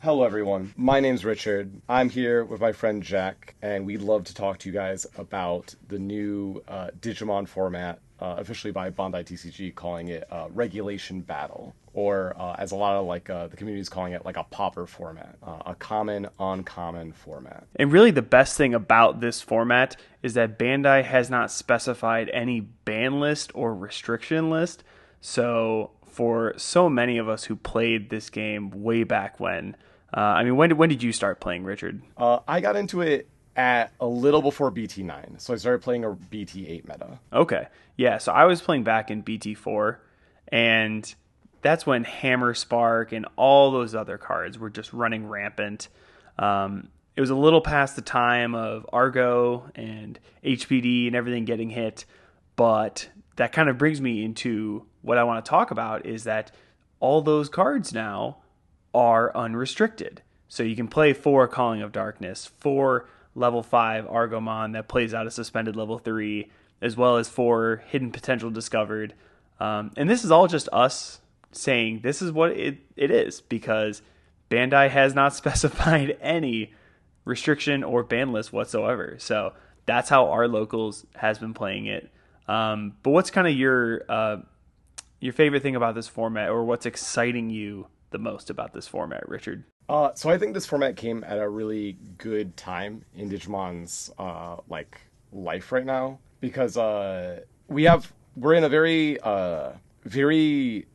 Hello, everyone. My name's Richard. I'm here with my friend Jack, and we'd love to talk to you guys about the new Digimon format, officially by Bandai TCG, calling it Regulation Battle, or as a lot of the community is calling it, like a Pauper format, a common, uncommon format. And really, the best thing about this format is that Bandai has not specified any ban list or restriction list. So, for so many of us who played this game way back when, when did you start playing, Richard? I got into it at a little before BT9, so I started playing a BT8 meta. Okay, yeah. So I was playing back in BT4, and that's when Hammer Spark and all those other cards were just running rampant. It was a little past the time of Argo and HPD and everything getting hit, but that kind of brings me into what I want to talk about is that all those cards now are unrestricted. So you can play 4 Calling of Darkness, 4 level 5 Argomon that plays out a suspended level 3, as well as 4 Hidden Potential Discovered. And this is all just us saying this is what it is, because Bandai has not specified any restriction or ban list whatsoever. So that's how our locals has been playing it. But what's kind of your favorite thing about this format, or what's exciting you the most about this format, Richard? So I think this format came at a really good time in Digimon's life right now because we're in a very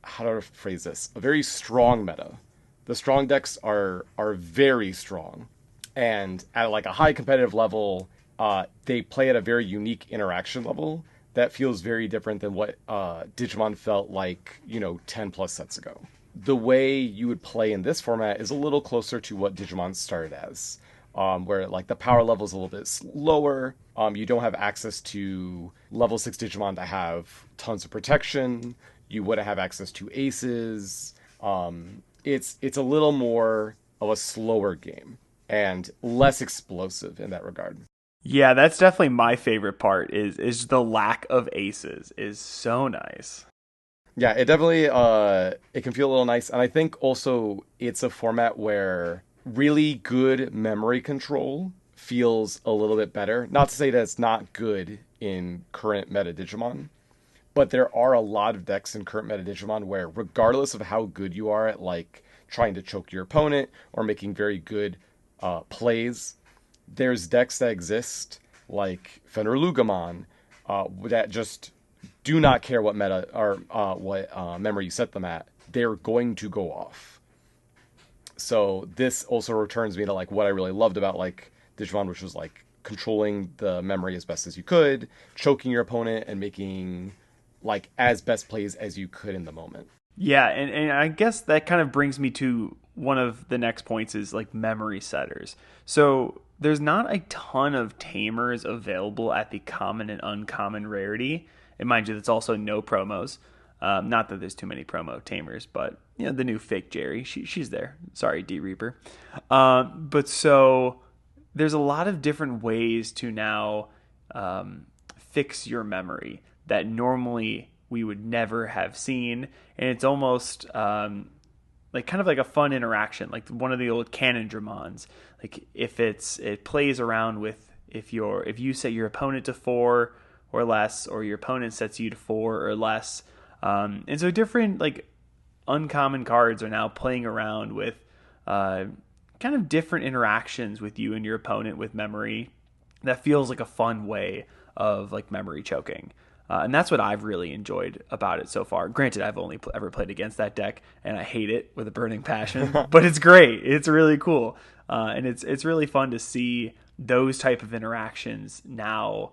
how to phrase this, a very strong meta. The strong decks are very strong, and at like a high competitive level, they play at a very unique interaction level that feels very different than what Digimon felt like 10 plus sets ago. The way you would play in this format is a little closer to what Digimon started as, where like the power level is a little bit lower. You don't have access to level 6 Digimon that have tons of protection. You wouldn't have access to aces. It's a little more of a slower game and less explosive in that regard. Yeah, that's definitely my favorite part is the lack of aces is so nice. Yeah, it definitely it can feel a little nice, and I think also it's a format where really good memory control feels a little bit better. Not to say that it's not good in current meta Digimon, but there are a lot of decks in current meta Digimon where, regardless of how good you are at like trying to choke your opponent or making very good plays, there's decks that exist like Fenrir that just do not care what meta or what memory you set them at. They're going to go off. So this also returns me to like what I really loved about like Digimon, which was like controlling the memory as best as you could, choking your opponent, and making like as best plays as you could in the moment. Yeah, and I guess that kind of brings me to one of the next points is like memory setters. So there's not a ton of tamers available at the common and uncommon rarity. And mind you, that's also no promos. Not that there's too many promo tamers, but the new fake Jerry, she's there. Sorry, D Reaper. But so there's a lot of different ways to now fix your memory that normally we would never have seen, and it's almost like kind of like a fun interaction, like one of the old canon Dramons. Like if it plays around with if you set your opponent to 4 or less, or your opponent sets you to 4 or less, and so different like uncommon cards are now playing around with kind of different interactions with you and your opponent with memory that feels like a fun way of like memory choking. And that's what I've really enjoyed about it so far. Granted, I've only ever played against that deck, and I hate it with a burning passion. But it's great. It's really cool, and it's really fun to see those type of interactions now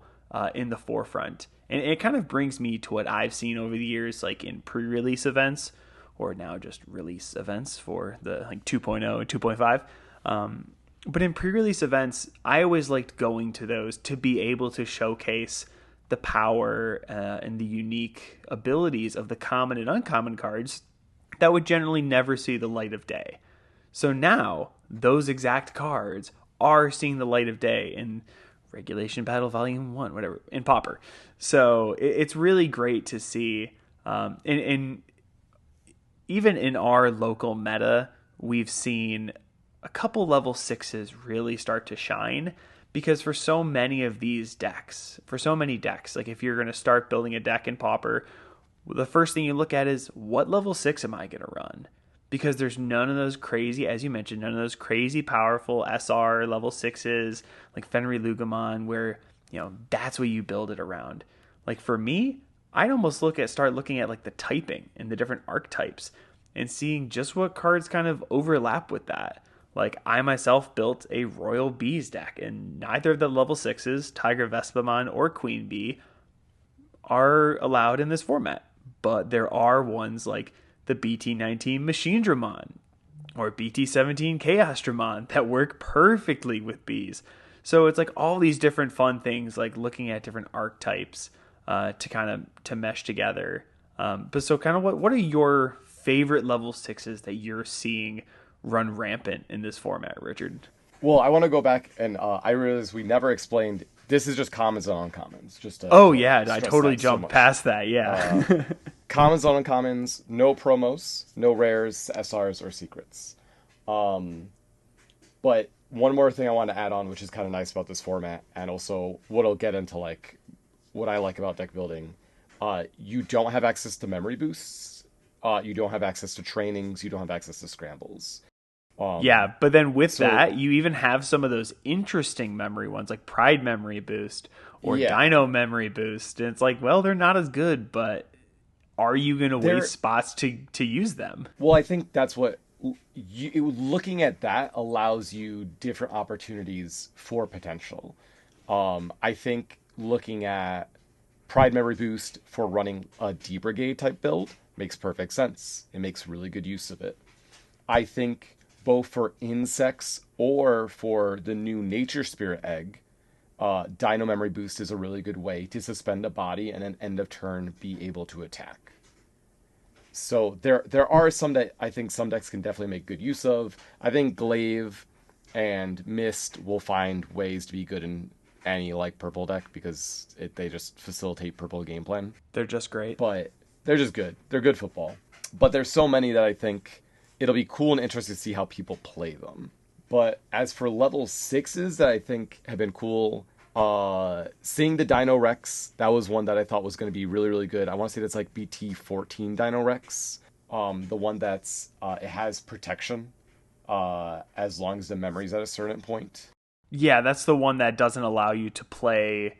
in the forefront. And it kind of brings me to what I've seen over the years, like in pre-release events, or now just release events for the like 2.0 and 2.5. But in pre-release events, I always liked going to those to be able to showcase the power and the unique abilities of the common and uncommon cards that would generally never see the light of day. So now those exact cards are seeing the light of day in Regulation Battle Volume 1, whatever, in Pauper. So it's really great to see. And even in our local meta, we've seen a couple level sixes really start to shine, because for so many of these decks, for so many decks, like if you're going to start building a deck in Pauper, the first thing you look at is what level six am I going to run? Because there's none of those crazy, as you mentioned, none of those crazy powerful SR level sixes like Fenrir Lugamon, where that's what you build it around. Like for me, I'd almost start looking at like the typing and the different archetypes and seeing just what cards kind of overlap with that. Like I myself built a Royal Bees deck, and neither of the level sixes, Tiger Vespamon or Queen Bee, are allowed in this format. But there are ones like the BT19 Machine Dramon or BT17 Chaos Dramon that work perfectly with bees. So it's like all these different fun things, like looking at different archetypes to kind of to mesh together. But so kind of what are your favorite level sixes that you're seeing run rampant in this format, Richard? Well, I want to go back and I realize we never explained. This is just commons and uncommons. Just Oh to yeah, I stress totally that so jumped much. past that. Yeah. Commons and uncommons, no promos, no rares, SRs, or secrets. But one more thing I want to add on, which is kind of nice about this format, and also what I'll get into, like what I like about deck building. You don't have access to memory boosts. You don't have access to trainings. You don't have access to scrambles. Yeah, but then with So that, you even have some of those interesting memory ones like Pride Memory Boost or yeah, Dino Memory Boost. And it's like, well, they're not as good, but are you going to they're waste spots to use them? well. I think that's what looking at that allows you different opportunities for potential. I think looking at Pride Memory Boost for running a D Brigade type build makes perfect sense. It makes really good use of it. I think both for insects or for the new Nature Spirit egg, Dino Memory Boost is a really good way to suspend a body and then end of turn be able to attack. So there are some that I think some decks can definitely make good use of. I think Glaive and Mist will find ways to be good in any like purple deck because they just facilitate purple game plan. They're just great. But they're just good. They're good football. But there's so many that I think it'll be cool and interesting to see how people play them. But as for level sixes that I think have been cool, seeing the Dino Rex, that was one that I thought was going to be really, really good. I want to say that's like BT14 Dino Rex. The one that's, it has protection as long as the memory's at a certain point. Yeah, that's the one that doesn't allow you to play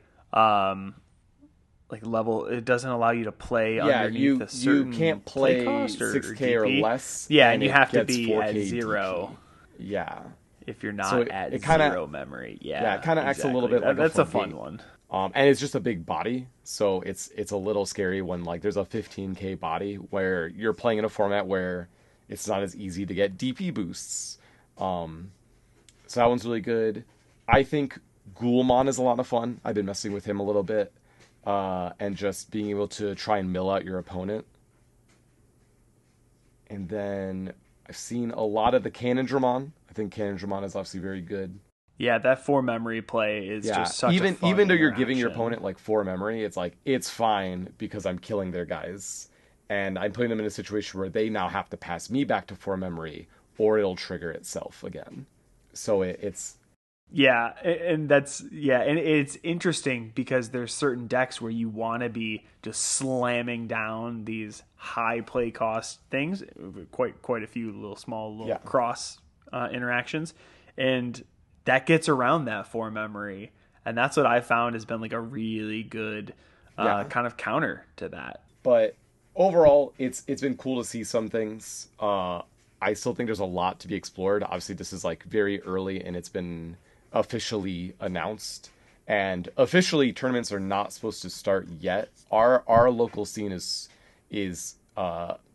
like level, it doesn't allow you to play Yeah, underneath a certain you can't play play cost or 6K or DP. less. Yeah, and you it have to gets be at 4K zero DP. Yeah. if you're So not at it kinda, zero memory. yeah, it kind of acts a exactly. little bit like That's a fun floodgate. one. And it's just a big body, so it's a little scary when like there's a 15K body where you're playing in a format where it's not as easy to get DP boosts. So that one's really good. I think Ghoulmon is a lot of fun. I've been messing with him a little bit, and just being able to try and mill out your opponent. And then I've seen a lot of the Cannon Dramon. I think Cannon Dramon is obviously very good. Yeah, that four memory play is Yeah, just such a fun even though you're giving your interaction. opponent like four memory, it's like it's fine because I'm killing their guys, and I'm putting them in a situation where they now have to pass me back to four memory, or it'll trigger itself again. So it's Yeah, and that's yeah, and it's interesting because there's certain decks where you want to be just slamming down these high play cost things, quite a few little yeah, cross interactions, and that gets around that four memory, and that's what I found has been like a really good yeah. kind of counter to that. But overall, it's been cool to see some things. I still think there's a lot to be explored. Obviously, this is like very early, and it's been officially announced. And officially, tournaments are not supposed to start yet. Our local scene is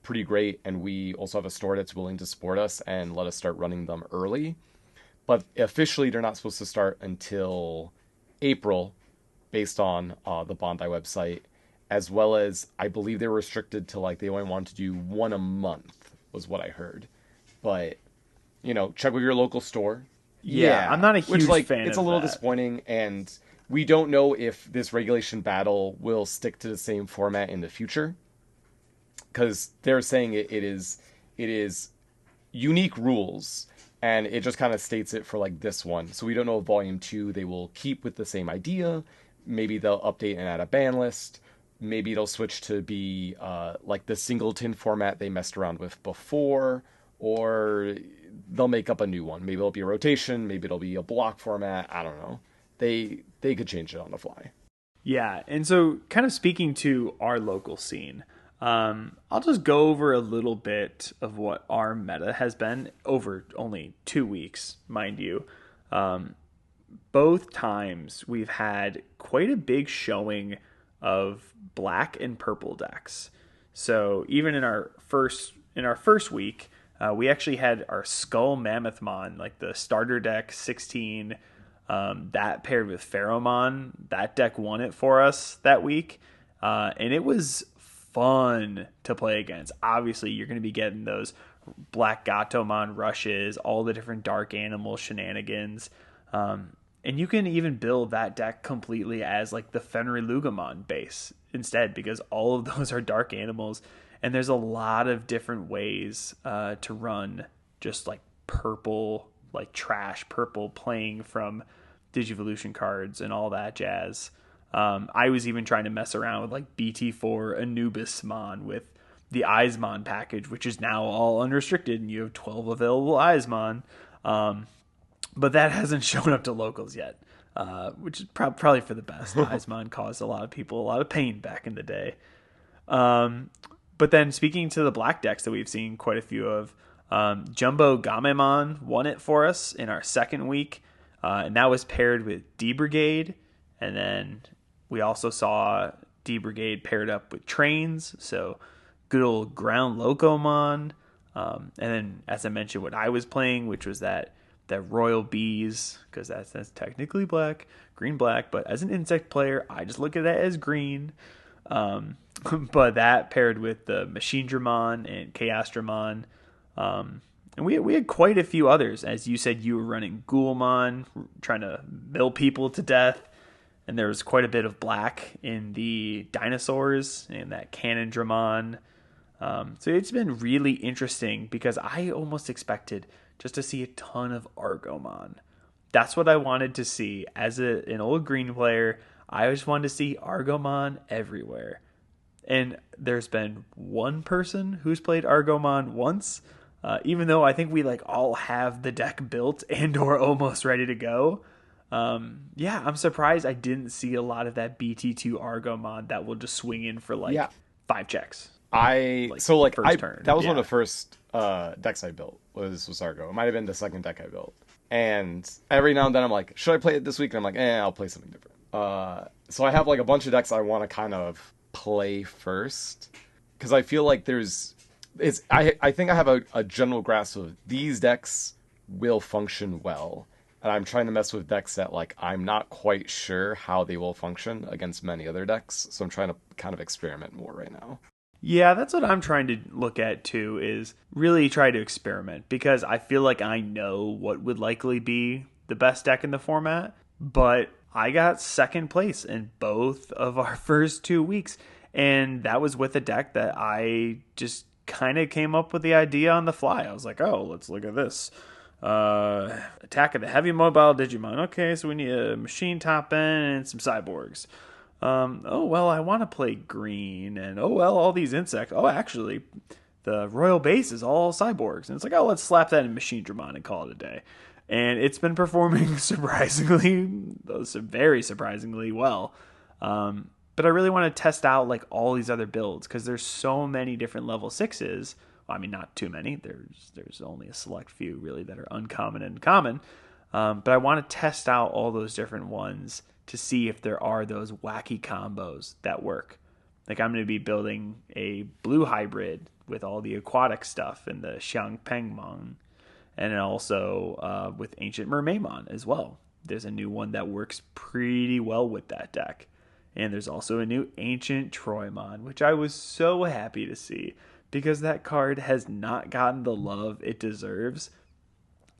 pretty great, and we also have a store that's willing to support us and let us start running them early. But officially, they're not supposed to start until April, based on the Bandai website, as well as I believe they were restricted to like they only wanted to do one a month was what I heard. But check with your local store. Yeah, I'm Yeah, not a which huge like fan it's a of little that. disappointing, and we don't know if this regulation battle will stick to the same format in the future because they're saying it is unique rules, and it just kind of states it for like this one. So we don't know if volume 2 they will keep with the same idea. Maybe they'll update and add a ban list. Maybe it'll switch to be like the singleton format they messed around with before, or they'll make up a new one. Maybe it'll be a rotation. Maybe it'll be a block format. I don't know. They could change it on the fly. Yeah, and so kind of speaking to our local scene, I'll just go over a little bit of what our meta has been over only 2 weeks, mind you. Both times we've had quite a big showing of black and purple decks. So even in our first week, we actually had our Skull Mammothmon, like the starter deck 16. That paired with Pheromon, that deck won it for us that week. And it was fun to play against. Obviously, you're going to be getting those Black Gatomon rushes, all the different dark animal shenanigans. And you can even build that deck completely as like the Fenrilugamon base instead, because all of those are dark animals. And there's a lot of different ways to run just like purple, like trash purple, playing from Digivolution cards and all that jazz. I was even trying to mess around with like BT4 Anubismon with the Eismon package, which is now all unrestricted, and you have 12 available Eismon. But that hasn't shown up to locals yet, which is probably for the best. Eismon caused a lot of people a lot of pain back in the day. But then speaking to the black decks that we've seen quite a few of, Jumbo Gamemon won it for us in our second week, and that was paired with D-Brigade, and then we also saw D-Brigade paired up with Trains, so good old Ground Locomon, and then, as I mentioned, what I was playing, which was that Royal Bees, because that's technically green-black, but as an insect player, I just look at that as green. But that paired with the Machinedramon and Chaosdramon. And we had quite a few others. As you said, you were running Ghoulmon, trying to mill people to death. And there was quite a bit of black in the dinosaurs and that Cannondramon. So it's been really interesting because I almost expected just to see a ton of Argomon. That's what I wanted to see. As an old green player, I just wanted to see Argomon everywhere. And there's been one person who's played Argomon once, even though I think we like all have the deck built and or almost ready to go. Yeah, I'm surprised I didn't see a lot of that BT2 Argomon that will just swing in for like 5 checks. That was Yeah. one of the first decks I built was Argo. It might have been the second deck I built. And every now and then I'm like, should I play it this week? And I'm like, I'll play something different. So I have like a bunch of decks I want to kind of play first, because I feel like I think I have a general grasp of these decks will function well, and I'm trying to mess with decks that like I'm not quite sure how they will function against many other decks, so I'm trying to kind of experiment more right now. Yeah, that's what I'm trying to look at too, is really try to experiment, because I feel like I know what would likely be the best deck in the format, but I got second place in both of our first 2 weeks, and that was with a deck that I just kind of came up with the idea on the fly. I was like, oh, let's look at this. Attack of the Heavy Mobile Digimon. Okay, so we need a Machine Top End and some Cyborgs. Oh, well, I want to play green, and oh, well, all these insects. Oh, actually, the Royal Base is all Cyborgs. And it's like, oh, let's slap that in Machinedramon and call it a day. And it's been performing very surprisingly well. But I really want to test out like all these other builds, because there's so many different level 6s. Well, I mean, not too many. There's only a select few really that are uncommon and common. But I want to test out all those different ones to see if there are those wacky combos that work. Like I'm going to be building a blue hybrid with all the aquatic stuff and the Xiangpengmon. And then also with Ancient Mermaimon as well. There's a new one that works pretty well with that deck. And there's also a new Ancient Troymon, which I was so happy to see, because that card has not gotten the love it deserves.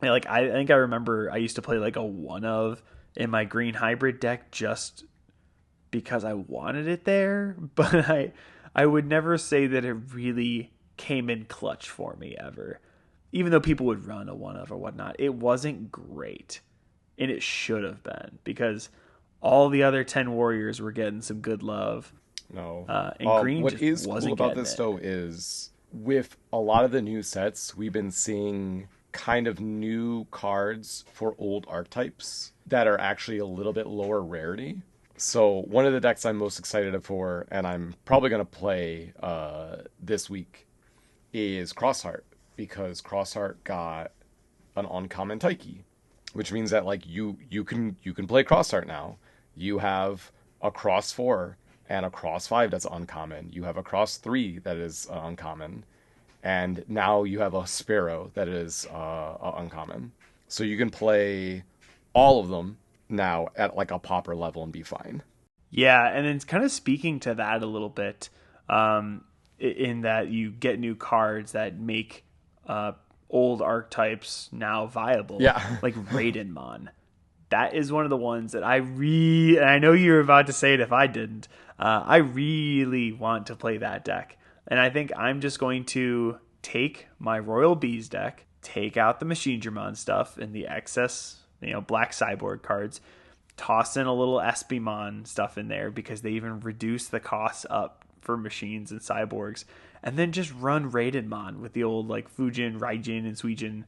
And like I think I remember I used to play like a one of in my green hybrid deck just because I wanted it there, but I would never say that it really came in clutch for me ever. even though people would run a one of or whatnot, it wasn't great. And it should have been, because all the other 10 warriors were getting some good love. No. And green What just is cool wasn't about getting this it. though is with a lot of the new sets, we've been seeing kind of new cards for old archetypes that are actually a little bit lower rarity. So one of the decks I'm most excited for, and I'm probably going to play this week, is Crossheart, because Crossheart got an uncommon Taiki, which means that like you can play Crossheart now. You have a cross 4 and a cross 5 that's uncommon. You have a cross 3 that is uncommon, and now you have a Sparrow that is uncommon. So you can play all of them now at like a Pauper level and be fine. Yeah, and it's kind of speaking to that a little bit, in that you get new cards that make uh, old archetypes now viable, Yeah. like Raidenmon. That is one of the ones that and I know you were about to say it if I didn't. I really want to play that deck. And I think I'm just going to take my Royal Bees deck, take out the Machine Dramon stuff and the excess, Black Cyborg cards, toss in a little Espimon stuff in there because they even reduce the costs up for machines and cyborgs, and then just run Raidenmon with the old like Fujin, Raijin, and Suijin.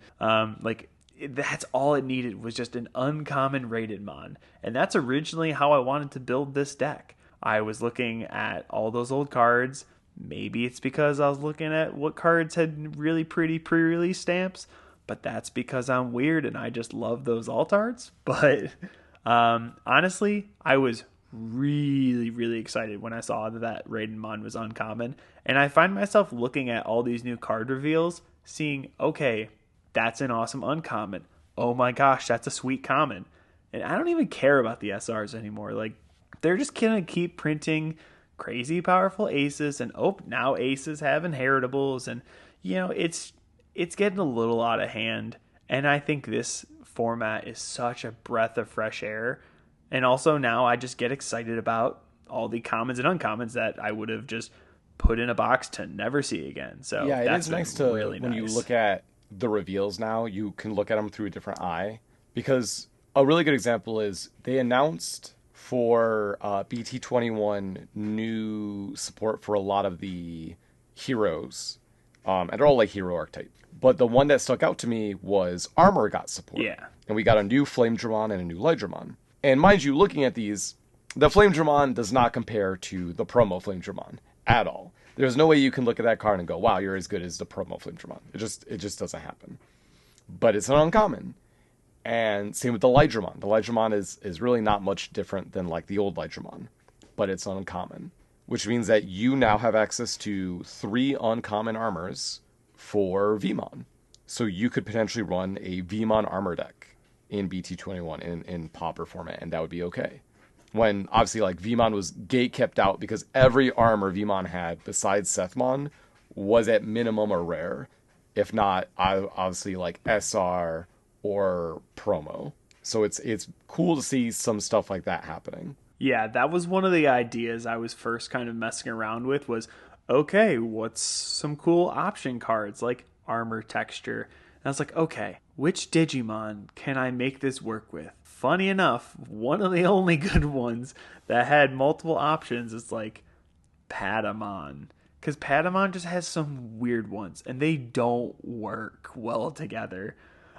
That's all it needed, was just an uncommon Raidenmon. And that's originally how I wanted to build this deck. I was looking at all those old cards. Maybe it's because I was looking at what cards had really pretty pre-release stamps, but that's because I'm weird and I just love those alt arts. But honestly, I was really, really excited when I saw that Raidenmon was uncommon. And I find myself looking at all these new card reveals, seeing, okay, that's an awesome uncommon. Oh my gosh, that's a sweet common. And I don't even care about the SRs anymore. Like, they're just gonna keep printing crazy powerful aces, and now aces have inheritables, and it's getting a little out of hand. And I think this format is such a breath of fresh air. And also now I just get excited about all the commons and uncommons that I would have just put in a box to never see again. So Yeah, it that's is been nice to really when you nice. look at the reveals now, you can look at them through a different eye. Because a really good example is they announced for BT21 new support for a lot of the heroes, and they're all like hero archetype. But the one that stuck out to me was Armor got support, Yeah. and we got a new Flame Dramon and a new Light Dramon. And mind you, looking at these, the Flame Dramon does not compare to the promo Flame Dramon at all. There's no way you can look at that card and go, "Wow, you're as good as the promo Flame Dramon." It just doesn't happen. But it's an uncommon, and same with the Light Dramon. The Light Dramon is really not much different than like the old Light Dramon, but it's uncommon, which means that you now have access to 3 uncommon armors for VMon. So you could potentially run a VMon armor deck in BT21 in Pauper format, and that would be okay. When obviously like Vmon was gate kept out because every armor Vmon had besides Sethmon was at minimum a rare, if not obviously like SR or promo. So it's cool to see some stuff like that happening. Yeah, that was one of the ideas I was first kind of messing around with, was okay, what's some cool option cards like armor texture? And I was like, okay, which Digimon can I make this work with? Funny enough, one of the only good ones that had multiple options is like Patamon. Because Patamon just has some weird ones and they don't work well together.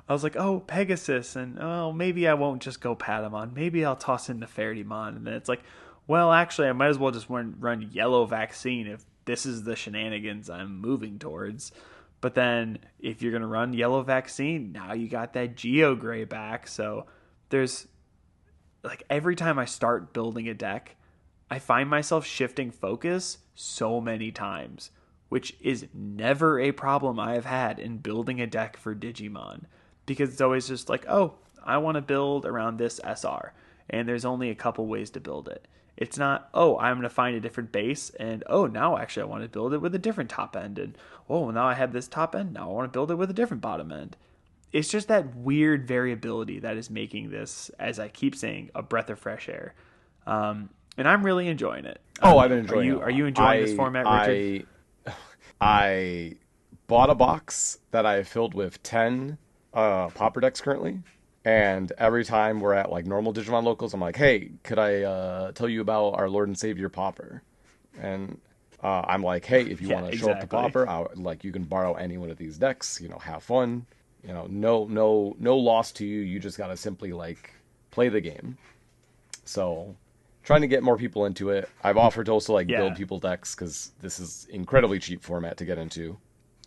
I was like, oh, Pegasus, and oh, maybe I won't just go Patamon. Maybe I'll toss in Nefertimon. And then it's like, well, actually, I might as well just run Yellow Vaccine if this is the shenanigans I'm moving towards. But then if you're going to run Yellow Vaccine, now you got that Geo Gray back. So there's like every time I start building a deck, I find myself shifting focus so many times, which is never a problem I have had in building a deck for Digimon, because it's always just like, oh, I want to build around this SR, and there's only a couple ways to build it. It's not, oh, I'm going to find a different base, and oh, now actually I want to build it with a different top end, and oh, now I have this top end, now I want to build it with a different bottom end. It's just that weird variability that is making this, as I keep saying, a breath of fresh air. And I'm really enjoying it. I Oh, don't I've been know. enjoying it a Are you lot. enjoying this format, Richard? I bought a box that I filled with 10 Pauper decks currently. And every time we're at like normal Digimon locals, I'm like, hey, could I tell you about our Lord and Savior Pauper? And I'm like, hey, if you Yeah, want to show up to exactly. Pauper, like you can borrow any one of these decks. Have fun. No loss to you. You just gotta simply like play the game. So, trying to get more people into it. I've offered to also like build Yeah. people decks because this is incredibly cheap format to get into.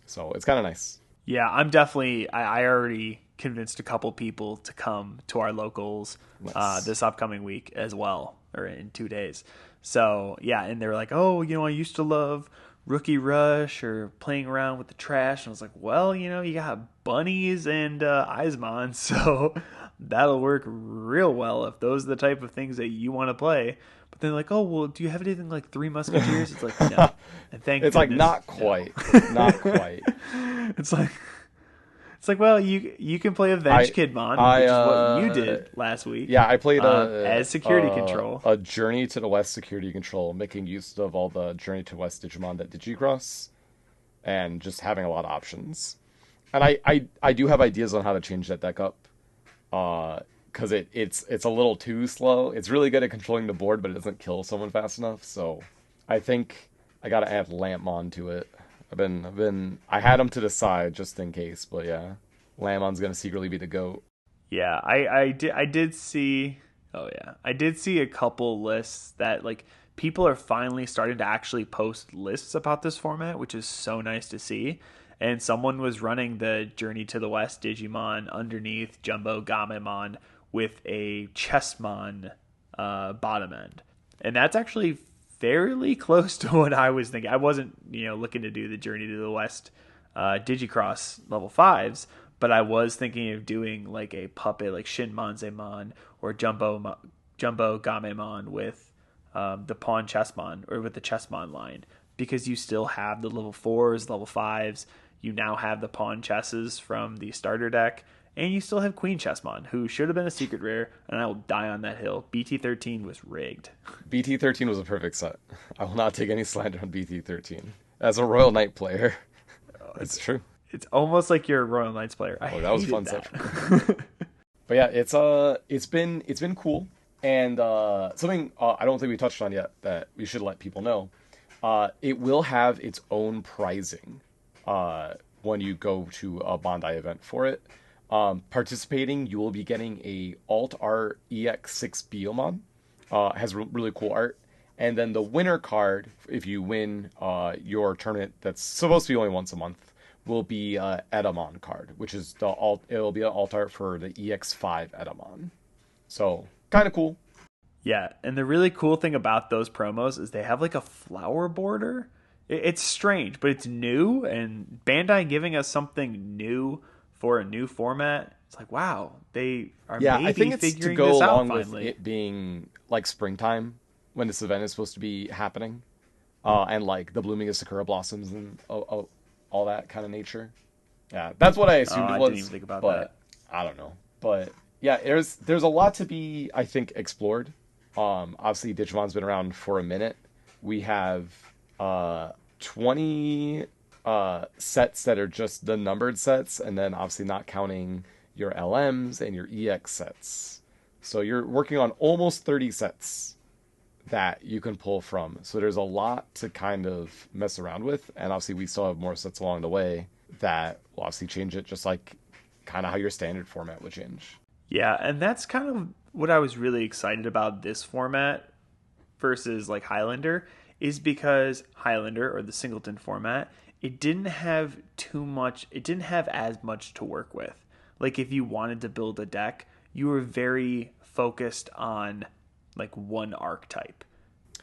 So it's kind of nice. Yeah, I'm definitely. I already convinced a couple people to come to our locals Nice. this upcoming week as well, or in 2 days. So yeah, and they were like, "Oh, I used to love Rookie Rush or playing around with the trash." And I was like, "Well, you got bunnies and Eismon, so that'll work real well if those are the type of things that you want to play." But they're like, "Oh, well, do you have anything like Three Musketeers?" It's like, no, and thank It's like goodness, not no. quite, not quite. it's like well, you can play Avenge I Kidmon, I which is what you did last week, Yeah, I played as security control. a Journey to the West security control, making use of all the Journey to West Digimon that Digicross, and just having a lot of options. And I do have ideas on how to change that deck up, because it's a little too slow. It's really good at controlling the board, but it doesn't kill someone fast enough. So I think I gotta add Lampmon to it. I had him to the side just in case, but yeah, Lampmon's gonna secretly be the goat. Yeah, I did see. Oh yeah, I did see a couple lists that like people are finally starting to actually post lists about this format, which is so nice to see. And someone was running the Journey to the West Digimon underneath Jumbo Gamemon with a Chessmon bottom end, and that's actually fairly close to what I was thinking. I wasn't looking to do the Journey to the West Digicross level fives, but I was thinking of doing like a puppet like Shin Manzemon or Jumbo Gamemon with the Pawn Chessmon or with the Chessmon line, because you still have the level fours, level fives. You now have the Pawn Chesses from the starter deck, and you still have Queen Chessmon, who should have been a secret rare, and I will die on that hill. BT13 was rigged. BT13 was a perfect set. I will not take any slander on BT13. As a Royal Knight player, it's It's true. it's almost like you're a Royal Knights player. I Oh, that was a hated fun set for me. that. But yeah, it's been cool, and something I don't think we touched on yet that we should let people know. It will have its own pricing when you go to a Bandai event for it. Participating, you will be getting a Alt Art EX6 Biomon. Has really cool art. And then the winner card, if you win your tournament that's supposed to be only once a month, will be Edamon card, which is the alt. It'll be an alt art for the EX5 Edamon. So kind of cool. Yeah, and the really cool thing about those promos is they have like a flower border. It's strange, but it's new, and Bandai giving us something new for a new format. It's like, wow, they are Yeah, I maybe think it's to figuring go this out along with finally. it being like springtime when this event is supposed to be happening, and like the blooming of sakura blossoms and all that kind of nature. Yeah, that's what I Oh, assumed it I didn't even was, think about but that. I don't know. But yeah, there's a lot to be, I think, explored. Obviously Digimon's been around for a minute. We have 20 sets that are just the numbered sets, and then obviously not counting your LMs and your EX sets. So you're working on almost 30 sets that you can pull from. So there's a lot to kind of mess around with, and obviously we still have more sets along the way that will obviously change it, just like kind of how your standard format would change. Yeah, and that's kind of what I was really excited about this format versus like Highlander, is because Highlander or the singleton format, it didn't have as much to work with. Like if you wanted to build a deck, you were very focused on like one archetype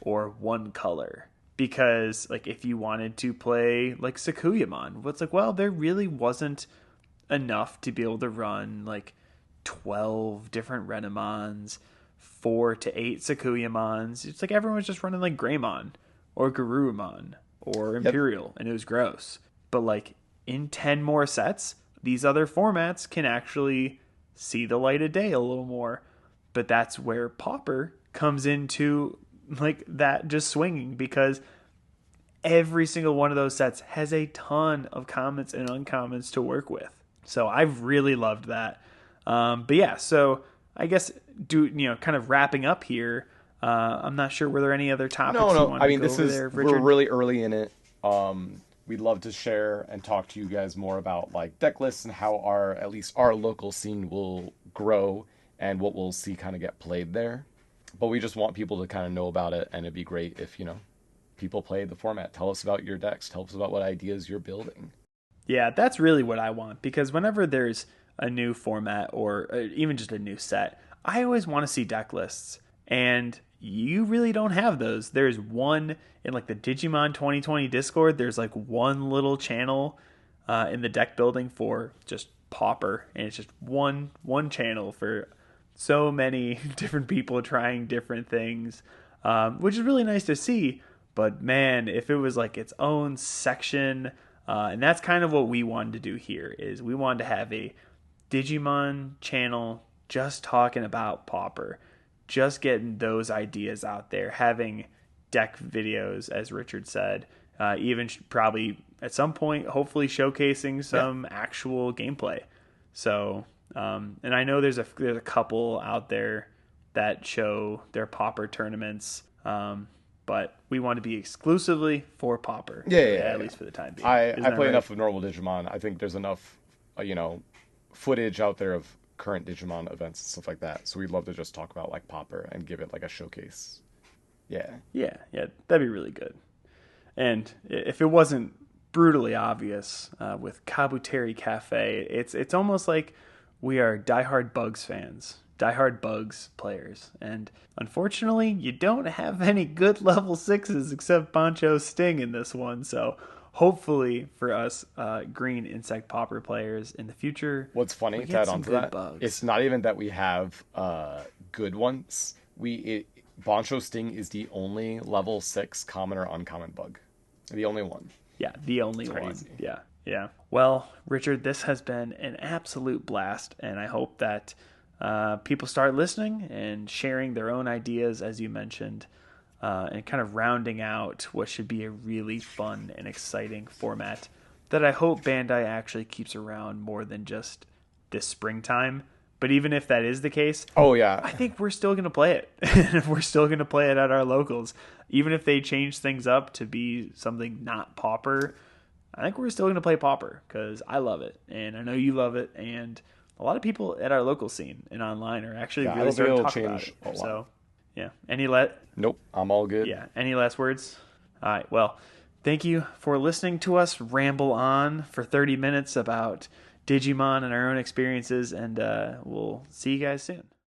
or one color. Because like if you wanted to play like Sakuyamon, it's like, well, there really wasn't enough to be able to run like 12 different Renamons, 4 to 8 Sakuyamons. It's like everyone was just running like Greymon or Garurumon or Yep. Imperial, and it was gross. But like in 10 more sets, these other formats can actually see the light of day a little more. But that's where Pauper comes into like that just swinging, because every single one of those sets has a ton of commons and uncommons to work with. So I've really loved that. But yeah, so I guess kind of wrapping up here. I'm not sure, were there any other No, topics you no. wanted I to mean, go over there, we're Richard? really early in it. We'd love to share and talk to you guys more about like deck lists and how at least our local scene will grow and what we'll see kind of get played there. But we just want people to kind of know about it, and it'd be great if people play the format. Tell us about your decks. Tell us about what ideas you're building. Yeah, that's really what I want, because whenever there's a new format or even just a new set, I always want to see deck lists. And you really don't have those. There's one in like the Digimon 2020 Discord, there's like one little channel in the deck building for just Pauper, and it's just one channel for so many different people trying different things, which is really nice to see. But man, if it was like its own section, and that's kind of what we wanted to do here, is we wanted to have a Digimon channel just talking about Pauper, just getting those ideas out there, having deck videos, as Richard said, even probably at some point, hopefully showcasing some actual gameplay. So, and I know there's a couple out there that show their Pauper tournaments, but we want to be exclusively for Pauper, at least for the time being. I play enough of normal Digimon. I think there's enough, footage out there of current Digimon events and stuff like that. So we'd love to just talk about like Pauper and give it like a showcase. Yeah. Yeah, that'd be really good. And if it wasn't brutally obvious with Kabuteri Cafe, it's almost like we are diehard Bugs fans, diehard Bugs players. And unfortunately, you don't have any good level 6s except Bancho Sting in this one. So hopefully for us green insect Pauper players in the future, what's funny to add on to that, bugs. It's not even that we have good ones. Bancho Sting is the only level 6 common or uncommon bug. The only one. Yeah, the only one. Yeah. Well, Richard, this has been an absolute blast, and I hope that people start listening and sharing their own ideas, as you mentioned, and kind of rounding out what should be a really fun and exciting format that I hope Bandai actually keeps around more than just this springtime. But even if that is the case, I think we're still going to play it. And we're still going to play it at our locals. Even if they change things up to be something not Pauper, I think we're still going to play Pauper because I love it. And I know you love it. And a lot of people at our local scene and online are actually really starting to talk about it. So, yeah. Nope, I'm all good. Yeah. Any last words? All right. Well, thank you for listening to us ramble on for 30 minutes about Digimon and our own experiences, and we'll see you guys soon.